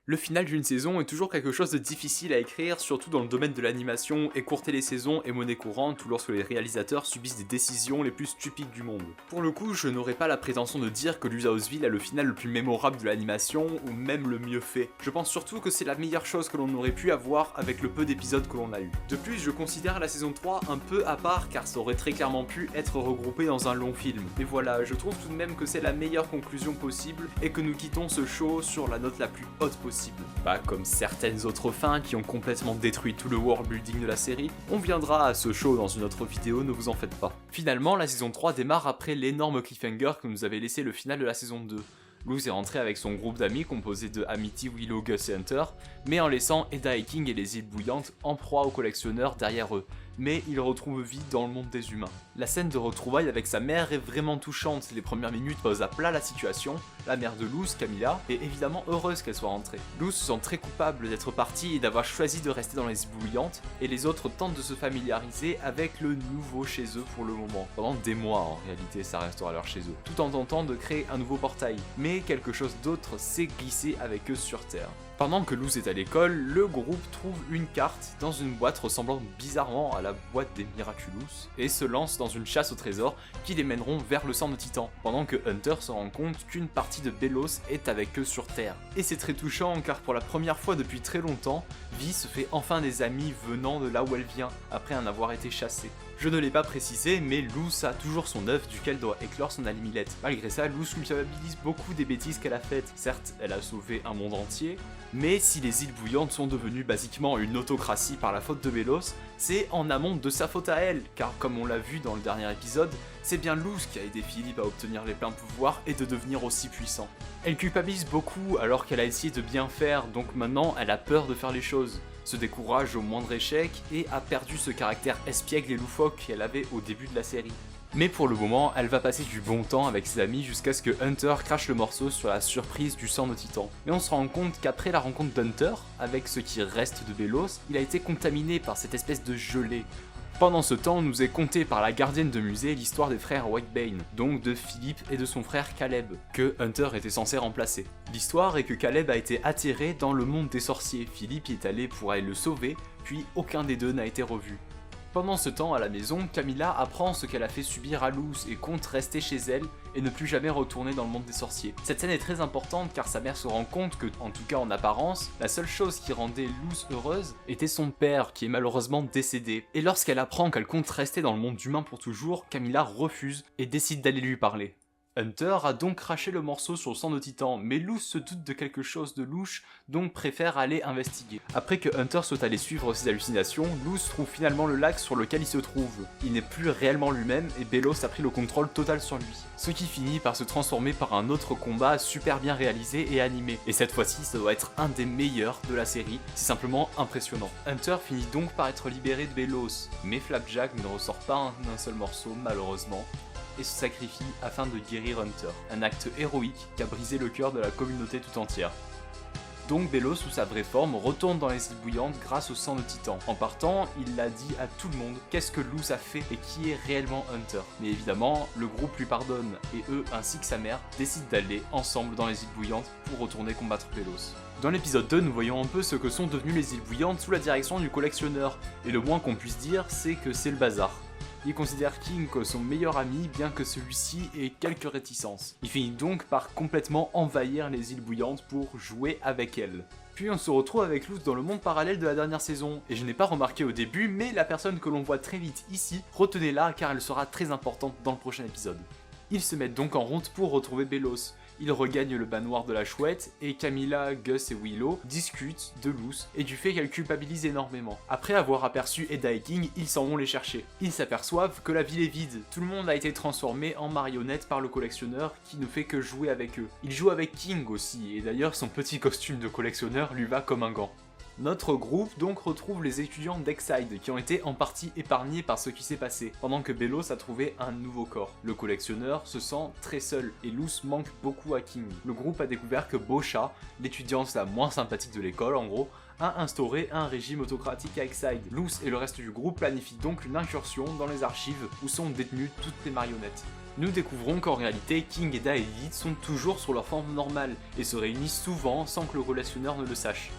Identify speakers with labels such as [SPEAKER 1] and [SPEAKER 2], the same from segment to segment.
[SPEAKER 1] Le final d'une saison est toujours quelque chose de difficile à écrire, surtout dans le domaine de l'animation, écourter les saisons est monnaie courante ou lorsque les réalisateurs subissent des décisions les plus stupides du monde. Pour le coup, je n'aurais pas la prétention de dire que Luzhausville a le final le plus mémorable de l'animation, ou même le mieux fait. Je pense surtout que c'est la meilleure chose que l'on aurait pu avoir avec le peu d'épisodes que l'on a eu. De plus, je considère la saison 3 un peu à part car ça aurait très clairement pu être regroupé dans un long film. Et voilà, je trouve tout de même que c'est la meilleure conclusion possible et que nous quittons ce show sur la note la plus haute possible. Pas comme certaines autres fins qui ont complètement détruit tout le world building de la série, on viendra à ce show dans une autre vidéo, ne vous en faites pas. Finalement, la saison 3 démarre après l'énorme cliffhanger que nous avait laissé le final de la saison 2. Luz est rentré avec son groupe d'amis composé de Amity, Willow, Gus et Hunter, mais en laissant Eda et King et les îles bouillantes en proie aux collectionneurs derrière eux. Mais il retrouve vie dans le monde des humains. La scène de retrouvailles avec sa mère est vraiment touchante, les premières minutes posent à plat la situation, la mère de Luz, Camilla, est évidemment heureuse qu'elle soit rentrée. Luz se sent très coupable d'être partie et d'avoir choisi de rester dans les îles bouillantes, et les autres tentent de se familiariser avec le nouveau chez eux pour le moment. Pendant des mois en réalité ça restera leur chez eux, tout en tentant de créer un nouveau portail. Mais quelque chose d'autre s'est glissé avec eux sur Terre. Pendant que Luz est à l'école, le groupe trouve une carte dans une boîte ressemblant bizarrement à la boîte des Miraculous et se lance dans une chasse au trésor qui les mèneront vers le sang de Titan, pendant que Hunter se rend compte qu'une partie de Belos est avec eux sur Terre. Et c'est très touchant car pour la première fois depuis très longtemps, Vi se fait enfin des amis venant de là où elle vient, après en avoir été chassée. Je ne l'ai pas précisé, mais Luz a toujours son œuf duquel doit éclore son alimilette. Malgré ça, Luz culpabilise beaucoup des bêtises qu'elle a faites. Certes, elle a sauvé un monde entier, mais si les îles bouillantes sont devenues basiquement une autocratie par la faute de Belos, c'est en amont de sa faute à elle, car comme on l'a vu dans le dernier épisode, c'est bien Luz qui a aidé Philippe à obtenir les pleins pouvoirs et de devenir aussi puissant. Elle culpabilise beaucoup alors qu'elle a essayé de bien faire, donc maintenant elle a peur de faire les choses, se décourage au moindre échec et a perdu ce caractère espiègle et loufoque qu'elle avait au début de la série. Mais pour le moment, elle va passer du bon temps avec ses amis jusqu'à ce que Hunter crache le morceau sur la surprise du sang de Titan. Mais on se rend compte qu'après la rencontre d'Hunter, avec ce qui reste de Belos, il a été contaminé par cette espèce de gelée. Pendant ce temps, nous est contée par la gardienne de musée l'histoire des frères Whitebane, donc de Philippe et de son frère Caleb, que Hunter était censé remplacer. L'histoire est que Caleb a été attiré dans le monde des sorciers, Philippe y est allé pour aller le sauver, puis aucun des deux n'a été revu. Pendant ce temps, à la maison, Camilla apprend ce qu'elle a fait subir à Luz et compte rester chez elle et ne plus jamais retourner dans le monde des sorciers. Cette scène est très importante car sa mère se rend compte que, en tout cas en apparence, la seule chose qui rendait Luz heureuse était son père qui est malheureusement décédé. Et lorsqu'elle apprend qu'elle compte rester dans le monde humain pour toujours, Camilla refuse et décide d'aller lui parler. Hunter a donc craché le morceau sur le sang de Titan, mais Luz se doute de quelque chose de louche, donc préfère aller investiguer. Après que Hunter soit allé suivre ses hallucinations, Luz trouve finalement le lac sur lequel il se trouve. Il n'est plus réellement lui-même et Belos a pris le contrôle total sur lui. Ce qui finit par se transformer par un autre combat super bien réalisé et animé. Et cette fois-ci, ça doit être un des meilleurs de la série, c'est simplement impressionnant. Hunter finit donc par être libéré de Belos, mais Flapjack ne ressort pas un seul morceau malheureusement, et se sacrifie afin de guérir Hunter, un acte héroïque qui a brisé le cœur de la communauté tout entière. Donc Belos, sous sa vraie forme, retourne dans les îles bouillantes grâce au sang de Titan. En partant, il a dit à tout le monde qu'est-ce que Luz a fait et qui est réellement Hunter. Mais évidemment, le groupe lui pardonne, et eux, ainsi que sa mère, décident d'aller ensemble dans les îles bouillantes pour retourner combattre Belos. Dans l'épisode 2, nous voyons un peu ce que sont devenues les îles bouillantes sous la direction du collectionneur, et le moins qu'on puisse dire, c'est que c'est le bazar. Il considère King comme son meilleur ami, bien que celui-ci ait quelques réticences. Il finit donc par complètement envahir les îles bouillantes pour jouer avec elles. Puis on se retrouve avec Luz dans le monde parallèle de la dernière saison, et je n'ai pas remarqué au début, mais la personne que l'on voit très vite ici, retenez-la car elle sera très importante dans le prochain épisode. Ils se mettent donc en route pour retrouver Belos. Ils regagnent le manoir de la chouette et Camilla, Gus et Willow discutent de Luz et du fait qu'elle culpabilise énormément. Après avoir aperçu Eda et King, ils s'en vont les chercher. Ils s'aperçoivent que la ville est vide, tout le monde a été transformé en marionnette par le collectionneur qui ne fait que jouer avec eux. Il joue avec King aussi et d'ailleurs son petit costume de collectionneur lui va comme un gant. Notre groupe donc retrouve les étudiants d'Exide qui ont été en partie épargnés par ce qui s'est passé, pendant que Belos a trouvé un nouveau corps. Le collectionneur se sent très seul et Luz manque beaucoup à King. Le groupe a découvert que Boscha, l'étudiante la moins sympathique de l'école en gros, a instauré un régime autocratique à Exide. Luz et le reste du groupe planifient donc une incursion dans les archives où sont détenues toutes les marionnettes. Nous découvrons qu'en réalité, King, Eda et Lilith sont toujours sur leur forme normale, et se réunissent souvent sans que le collectionneur ne le sache.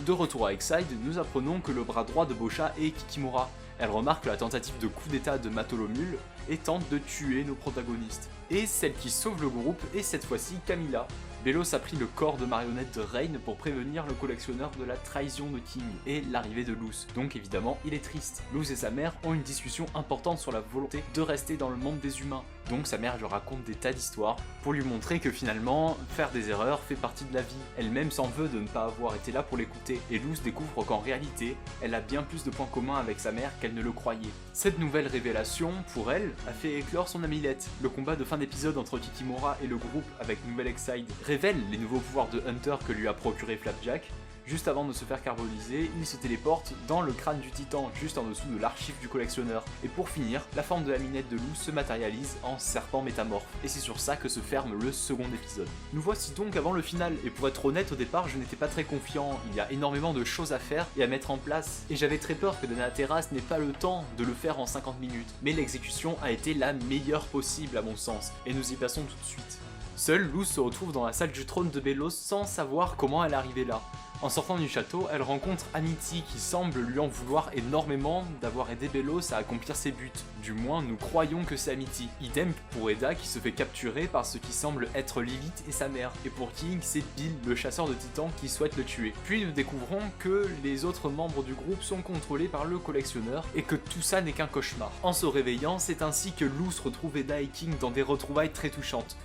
[SPEAKER 1] De retour à Exide, nous apprenons que le bras droit de Boscha est Kikimora. Elle remarque la tentative de coup d'état de Matolomule et tente de tuer nos protagonistes. Et celle qui sauve le groupe est cette fois-ci Camilla. Belos a pris le corps de marionnette de Rain pour prévenir le collectionneur de la trahison de King et l'arrivée de Luz. Donc évidemment, il est triste. Luz et sa mère ont une discussion importante sur la volonté de rester dans le monde des humains. Donc sa mère lui raconte des tas d'histoires pour lui montrer que finalement, faire des erreurs fait partie de la vie. Elle-même s'en veut de ne pas avoir été là pour l'écouter. Et Luz découvre qu'en réalité, elle a bien plus de points communs avec sa mère qu'elle ne le croyait. Cette nouvelle révélation, pour elle, a fait éclore son amulette. Le combat de fin d'épisode entre Kikimora et le groupe avec Nouvelle Exide révèle les nouveaux pouvoirs de Hunter que lui a procuré Flapjack. Juste avant de se faire carboniser, il se téléporte dans le crâne du titan, juste en dessous de l'archive du collectionneur. Et pour finir, la forme de la minette de Luz se matérialise en serpent métamorphe. Et c'est sur ça que se ferme le second épisode. Nous voici donc avant le final, et pour être honnête, au départ, je n'étais pas très confiant. Il y a énormément de choses à faire et à mettre en place. Et j'avais très peur que Dana Terrace n'ait pas le temps de le faire en 50 minutes. Mais l'exécution a été la meilleure possible à mon sens, et nous y passons tout de suite. Seule Luz se retrouve dans la salle du trône de Belos sans savoir comment elle est arrivée là. En sortant du château, elle rencontre Amity qui semble lui en vouloir énormément d'avoir aidé Belos à accomplir ses buts. Du moins, nous croyons que c'est Amity. Idem pour Eda qui se fait capturer par ce qui semble être Lilith et sa mère. Et pour King, c'est Bill, le chasseur de titans, qui souhaite le tuer. Puis nous découvrons que les autres membres du groupe sont contrôlés par le collectionneur et que tout ça n'est qu'un cauchemar. En se réveillant, c'est ainsi que Luz retrouve Eda et King dans des retrouvailles très touchantes.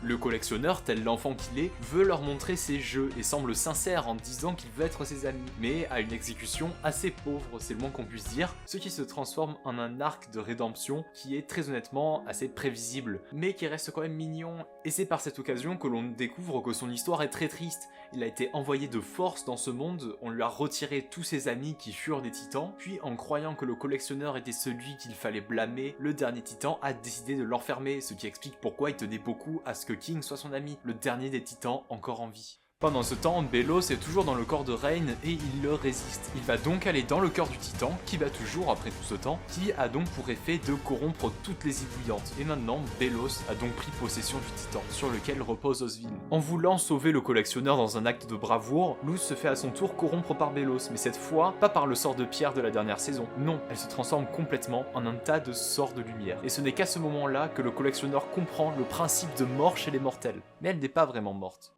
[SPEAKER 1] Le collectionneur, tel l'enfant qu'il est, veut leur montrer ses jeux et semble sincère en disant qu'il veut être ses amis, mais a une exécution assez pauvre, c'est le moins qu'on puisse dire, ce qui se transforme en un arc de rédemption qui est très honnêtement assez prévisible, mais qui reste quand même mignon. Et c'est par cette occasion que l'on découvre que son histoire est très triste. Il a été envoyé de force dans ce monde, on lui a retiré tous ses amis qui furent des titans, puis en croyant que le collectionneur était celui qu'il fallait blâmer, le dernier titan a décidé de l'enfermer, ce qui explique pourquoi il tenait beaucoup à ce que King soit son ami, le dernier des titans encore en vie. Pendant ce temps, Belos est toujours dans le corps de Rain et il le résiste. Il va donc aller dans le cœur du titan, qui bat toujours après tout ce temps, qui a donc pour effet de corrompre toutes les îles bouillantes. Et maintenant, Belos a donc pris possession du titan, sur lequel repose Osvin. En voulant sauver le collectionneur dans un acte de bravoure, Luz se fait à son tour corrompre par Belos, mais cette fois, pas par le sort de pierre de la dernière saison. Non, elle se transforme complètement en un tas de sorts de lumière. Et ce n'est qu'à ce moment-là que le collectionneur comprend le principe de mort chez les mortels. Mais elle n'est pas vraiment morte.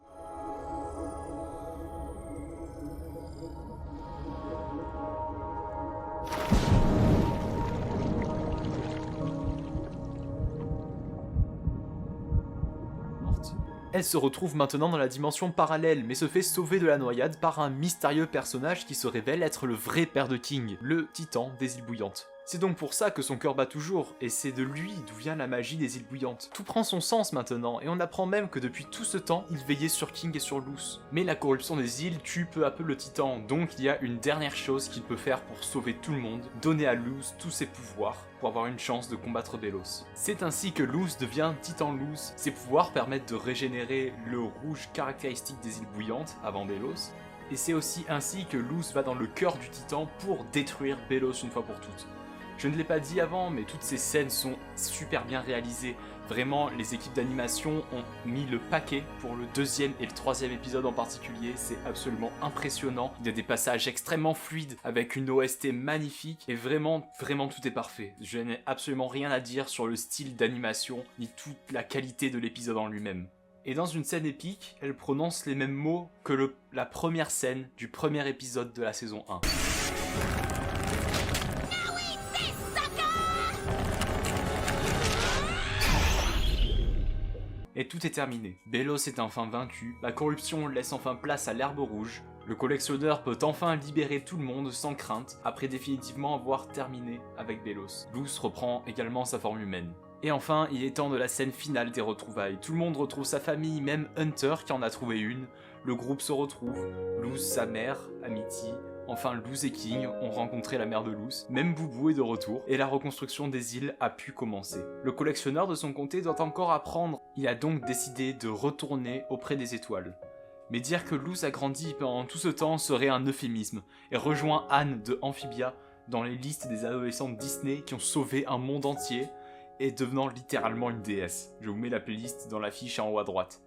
[SPEAKER 1] Elle se retrouve maintenant dans la dimension parallèle, mais se fait sauver de la noyade par un mystérieux personnage qui se révèle être le vrai père de King, le titan des îles bouillantes. C'est donc pour ça que son cœur bat toujours, et c'est de lui d'où vient la magie des îles bouillantes. Tout prend son sens maintenant, et on apprend même que depuis tout ce temps, il veillait sur King et sur Luz. Mais la corruption des îles tue peu à peu le titan, donc il y a une dernière chose qu'il peut faire pour sauver tout le monde, donner à Luz tous ses pouvoirs, pour avoir une chance de combattre Belos. C'est ainsi que Luz devient Titan Luz. Ses pouvoirs permettent de régénérer le rouge caractéristique des îles bouillantes, avant Belos, et c'est aussi ainsi que Luz va dans le cœur du titan pour détruire Belos une fois pour toutes. Je ne l'ai pas dit avant, mais toutes ces scènes sont super bien réalisées. Vraiment, les équipes d'animation ont mis le paquet pour le deuxième et le troisième épisode en particulier. C'est absolument impressionnant. Il y a des passages extrêmement fluides avec une OST magnifique et vraiment tout est parfait. Je n'ai absolument rien à dire sur le style d'animation ni toute la qualité de l'épisode en lui-même. Et dans une scène épique, elle prononce les mêmes mots que la première scène du premier épisode de la saison 1. Et tout est terminé. Belos est enfin vaincu, la corruption laisse enfin place à l'herbe rouge, le collectionneur peut enfin libérer tout le monde sans crainte, après définitivement avoir terminé avec Belos. Luz reprend également sa forme humaine. Et enfin, il est temps de la scène finale des retrouvailles. Tout le monde retrouve sa famille, même Hunter qui en a trouvé une. Le groupe se retrouve, Luz, sa mère, Amity. Enfin, Luz et King ont rencontré la mère de Luz, même Boubou est de retour, et la reconstruction des îles a pu commencer. Le collectionneur de son côté doit encore apprendre, il a donc décidé de retourner auprès des étoiles. Mais dire que Luz a grandi pendant tout ce temps serait un euphémisme, et rejoint Anne de Amphibia dans les listes des adolescentes Disney qui ont sauvé un monde entier, et devenant littéralement une déesse. Je vous mets la playlist dans la fiche en haut à droite.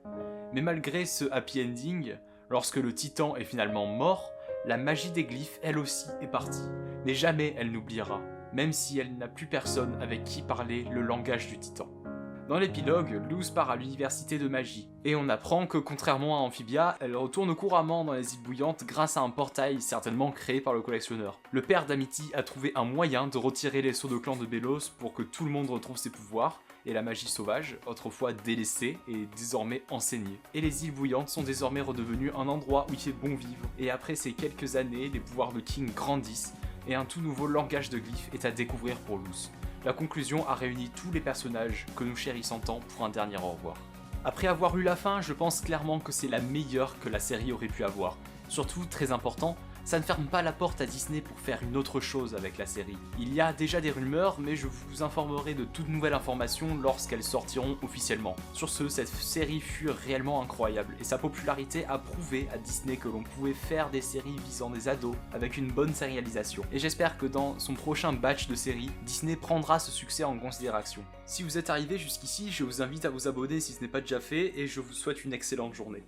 [SPEAKER 1] Mais malgré ce happy ending, lorsque le titan est finalement mort, la magie des glyphes, elle aussi, est partie. Mais jamais elle n'oubliera, même si elle n'a plus personne avec qui parler le langage du titan. Dans l'épilogue, Luz part à l'université de magie, et on apprend que contrairement à Amphibia, elle retourne couramment dans les îles bouillantes grâce à un portail certainement créé par le collectionneur. Le père d'Amity a trouvé un moyen de retirer les sceaux de clan de Belos pour que tout le monde retrouve ses pouvoirs, et la magie sauvage, autrefois délaissée, est désormais enseignée. Et les îles bouillantes sont désormais redevenues un endroit où il fait bon vivre, et après ces quelques années, les pouvoirs de King grandissent, et un tout nouveau langage de glyphes est à découvrir pour Luz. La conclusion a réuni tous les personnages que nous chérissons tant pour un dernier au revoir. Après avoir lu la fin, je pense clairement que c'est la meilleure que la série aurait pu avoir. Surtout, très important, ça ne ferme pas la porte à Disney pour faire une autre chose avec la série. Il y a déjà des rumeurs, mais je vous informerai de toute nouvelle information lorsqu'elles sortiront officiellement. Sur ce, cette série fut réellement incroyable, et sa popularité a prouvé à Disney que l'on pouvait faire des séries visant des ados avec une bonne sérialisation. Et j'espère que dans son prochain batch de séries, Disney prendra ce succès en considération. Si vous êtes arrivé jusqu'ici, je vous invite à vous abonner si ce n'est pas déjà fait, et je vous souhaite une excellente journée.